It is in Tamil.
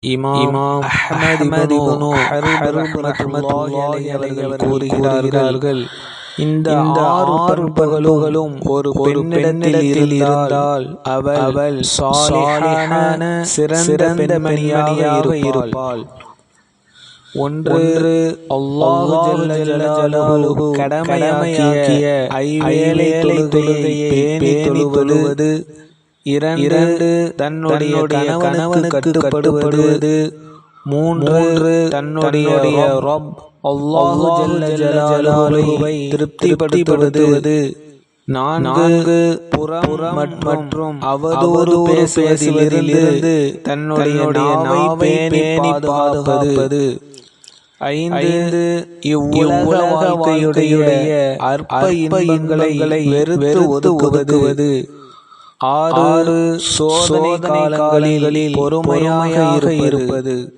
இமாம் அஹ்மத் இப்னு ஹர்ப் ரஹ்மத்துல்லாஹி அலைஹி அவர்கள் கூறுகிறார்கள், இந்த ஆறு பண்புகளும் ஒரு பெண்ணிடத்தில் இருந்தால் அவள் சாலிஹான சிறந்த பெண்மணியாக இருப்பாள். ஒன்று, அல்லாஹ் ஜல்ல ஜலாலுஹு கடமையாக்கிய ஐவேளை தொழுகையை பேணி தொழுவது. இரண்டு, தன்னுடைய கணவனுக்கு கட்டுப்படுவது. மூன்று, தன்னுடைய ரப் அல்லாஹ் ஜல்ல ஜலாலுஹுவை திருப்திப்படுத்துவது. நான்கு, புறம் மற்றும் அவதூறு பேசுவதிலிருந்து தன்னுடைய நாவை பேணி பாதுகாப்பது. ஐந்து, இவ்வுலக வாழ்க்கையுடைய அற்ப இன்பங்களை வெறுத்து ஒதுக்குவது. ஆறு, சோதனை காலங்களில் பொறுமையாக இருப்பது.